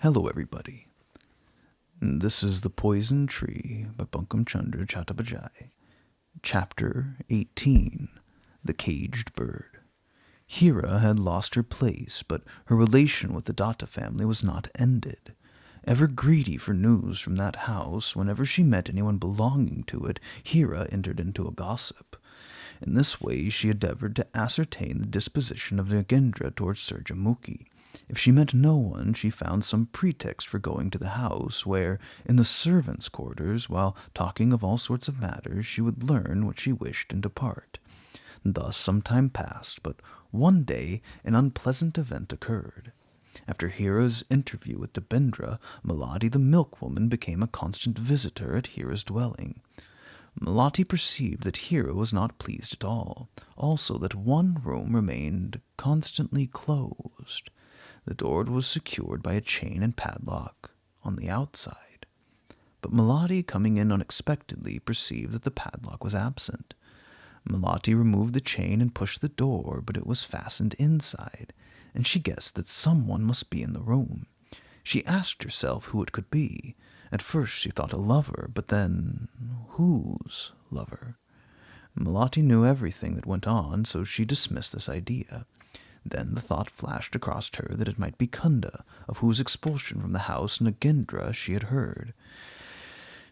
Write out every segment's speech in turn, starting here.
Hello, everybody. This is The Poison Tree by Bankim Chandra Chattopadhyay. Chapter 18, The Caged Bird. Hira had lost her place, but her relation with the Datta family was not ended. Ever greedy for news from that house, whenever she met anyone belonging to it, Hira entered into a gossip. In this way she endeavored to ascertain the disposition of Nagendra towards Surjamuki. If she met no one, she found some pretext for going to the house, where, in the servants' quarters, while talking of all sorts of matters, she would learn what she wished and depart. Thus some time passed, but one day an unpleasant event occurred. After Hira's interview with Debendra, Malati the milkwoman became a constant visitor at Hira's dwelling. Malati perceived that Hira was not pleased at all, also that one room remained constantly closed. The door was secured by a chain and padlock on the outside. But Malati, coming in unexpectedly, perceived that the padlock was absent. Malati removed the chain and pushed the door, but it was fastened inside, and she guessed that someone must be in the room. She asked herself who it could be. At first she thought a lover, but then whose lover? Malati knew everything that went on, so she dismissed this idea. Then the thought flashed across her that it might be Kunda, of whose expulsion from the house Nagendra she had heard.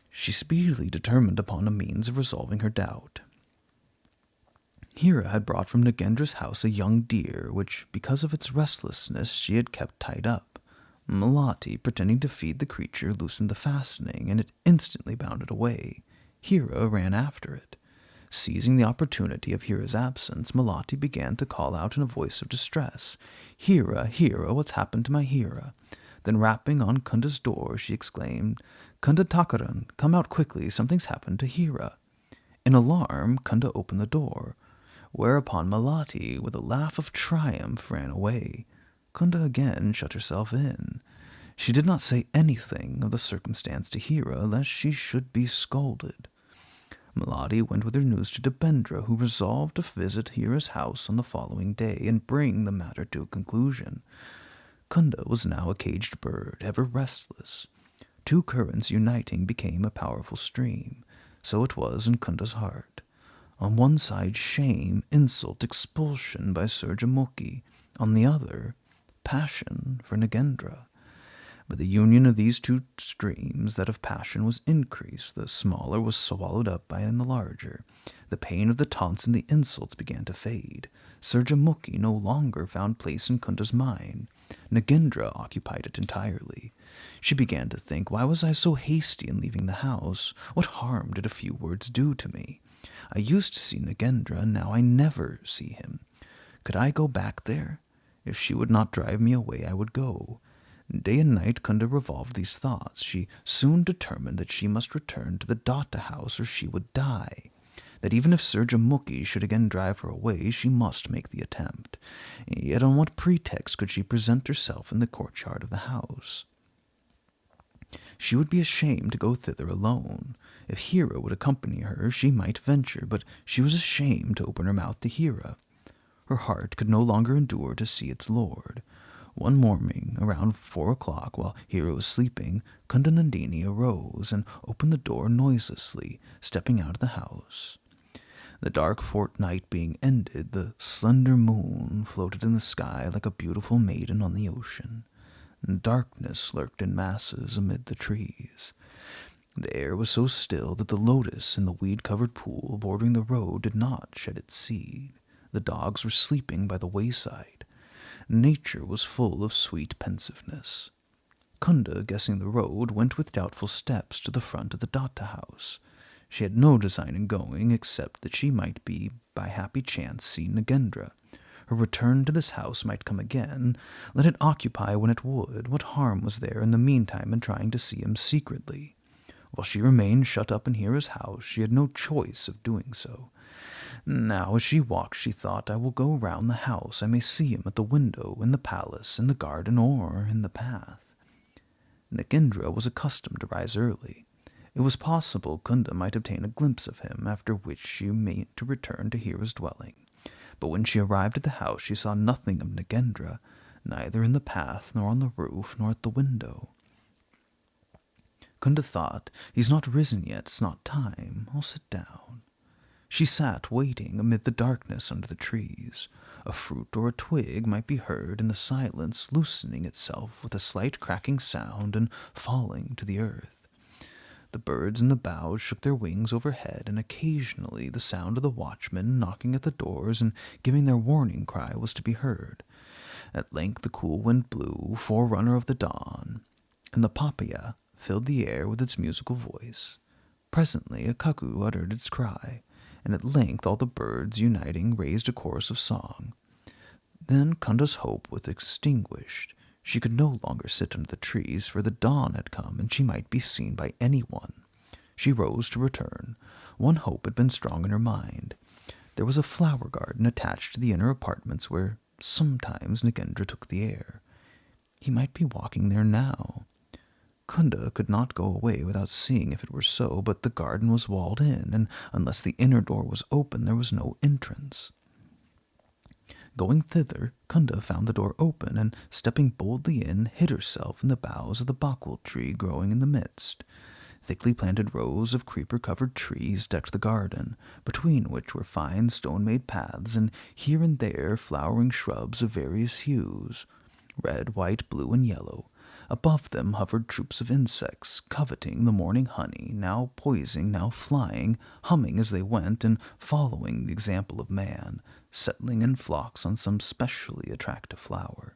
She speedily determined upon a means of resolving her doubt. Hira had brought from Nagendra's house a young deer, which, because of its restlessness, she had kept tied up. Malati, pretending to feed the creature, loosened the fastening, and it instantly bounded away. Hira ran after it. Seizing the opportunity of Hira's absence, Malati began to call out in a voice of distress, "Hira, Hira, what's happened to my Hira?" Then rapping on Kunda's door, she exclaimed, "Kunda Takaran, come out quickly, something's happened to Hira." In alarm, Kunda opened the door, whereupon Malati, with a laugh of triumph, ran away. Kunda again shut herself in. She did not say anything of the circumstance to Hira, lest she should be scolded. Malati went with her news to Debendra, who resolved to visit Hira's house on the following day and bring the matter to a conclusion. Kunda was now a caged bird, ever restless. Two currents uniting became a powerful stream. So it was in Kunda's heart. On one side, shame, insult, expulsion by Surjamuki. On the other, passion for Nagendra. But the union of these two streams, that of passion, was increased. The smaller was swallowed up by the larger. The pain of the taunts and the insults began to fade. Surjamuki no longer found place in Kunda's mind. Nagendra occupied it entirely. She began to think, why was I so hasty in leaving the house? What harm did a few words do to me? I used to see Nagendra, and now I never see him. Could I go back there? If she would not drive me away, I would go. Day and night Kunda revolved these thoughts. She soon determined that she must return to the Datta house or she would die. That even if Surjamuki should again drive her away, she must make the attempt. Yet on what pretext could she present herself in the courtyard of the house? She would be ashamed to go thither alone. If Hira would accompany her, she might venture, but she was ashamed to open her mouth to Hira. Her heart could no longer endure to see its lord. One morning, around 4 o'clock, while Hira was sleeping, Kunda Nandini arose and opened the door noiselessly, stepping out of the house. The dark fortnight being ended, the slender moon floated in the sky like a beautiful maiden on the ocean. Darkness lurked in masses amid the trees. The air was so still that the lotus in the weed-covered pool bordering the road did not shed its seed. The dogs were sleeping by the wayside. Nature was full of sweet pensiveness. Kunda, guessing the road, went with doubtful steps to the front of the Datta house. She had no design in going, except that she might be, by happy chance, see Nagendra. Her return to this house might come again. Let it occupy when it would. What harm was there in the meantime in trying to see him secretly? While she remained shut up in Hira's house, she had no choice of doing so. Now, as she walked, she thought, I will go round the house. I may see him at the window, in the palace, in the garden, or in the path. Nagendra was accustomed to rise early. It was possible Kunda might obtain a glimpse of him, after which she meant to return to Hira's dwelling. But when she arrived at the house, she saw nothing of Nagendra. neither in the path, nor on the roof, nor at the window. Kunda thought, he's not risen yet, it's not time, I'll sit down. She sat waiting amid the darkness under the trees. A fruit or a twig might be heard in the silence loosening itself with a slight cracking sound and falling to the earth. The birds in the boughs shook their wings overhead, and occasionally the sound of the watchmen knocking at the doors and giving their warning cry was to be heard. At length the cool wind blew, forerunner of the dawn, and the papaya filled the air with its musical voice. Presently a cuckoo uttered its cry, and at length all the birds, uniting, raised a chorus of song. Then Kunda's hope was extinguished. She could no longer sit under the trees, for the dawn had come, and she might be seen by anyone. She rose to return. One hope had been strong in her mind. There was a flower garden attached to the inner apartments where sometimes Nagendra took the air. He might be walking there now. Kunda could not go away without seeing if it were so, but the garden was walled in, and unless the inner door was open, there was no entrance. Going thither, Kunda found the door open, and stepping boldly in, hid herself in the boughs of the bakul tree growing in the midst. Thickly planted rows of creeper-covered trees decked the garden, between which were fine stone-made paths, and here and there flowering shrubs of various hues, red, white, blue, and yellow. Above them hovered troops of insects, coveting the morning honey, now poising, now flying, humming as they went, and following the example of man, settling in flocks on some specially attractive flower.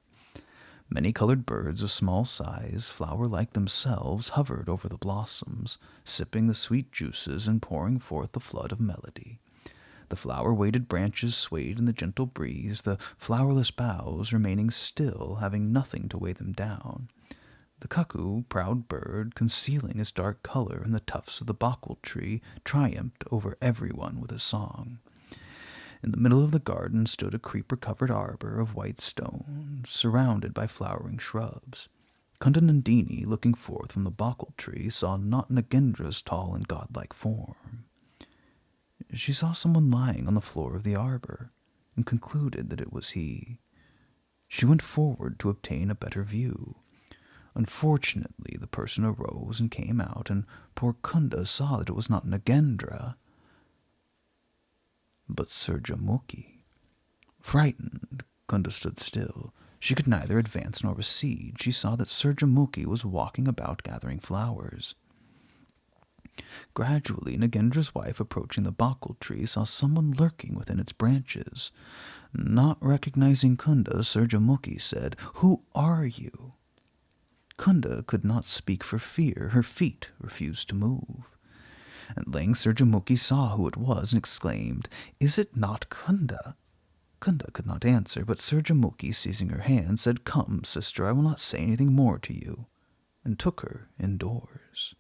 Many-colored birds of small size, flower-like themselves, hovered over the blossoms, sipping the sweet juices and pouring forth a flood of melody. The flower-weighted branches swayed in the gentle breeze, the flowerless boughs remaining still, having nothing to weigh them down. The cuckoo, proud bird, concealing his dark color in the tufts of the bakul tree, triumphed over everyone with his song. In the middle of the garden stood a creeper-covered arbor of white stone, surrounded by flowering shrubs. Kundanandini, looking forth from the bakul tree, saw not Nagendra's tall and godlike form. She saw someone lying on the floor of the arbor, and concluded that it was he. She went forward to obtain a better view. Unfortunately, the person arose and came out, and poor Kunda saw that it was not Nagendra, but Surjamukhi. Frightened, Kunda stood still. She could neither advance nor recede. She saw that Surjamukhi was walking about gathering flowers. Gradually, Nagendra's wife, approaching the bakul tree, saw someone lurking within its branches. Not recognizing Kunda, Surjamukhi said, "Who are you?" Kunda could not speak for fear. Her feet refused to move. At length Surjamukhi saw who it was and exclaimed, "Is it not Kunda?" Kunda could not answer, but Surjamukhi, seizing her hand, said, "Come, sister, I will not say anything more to you," and took her indoors.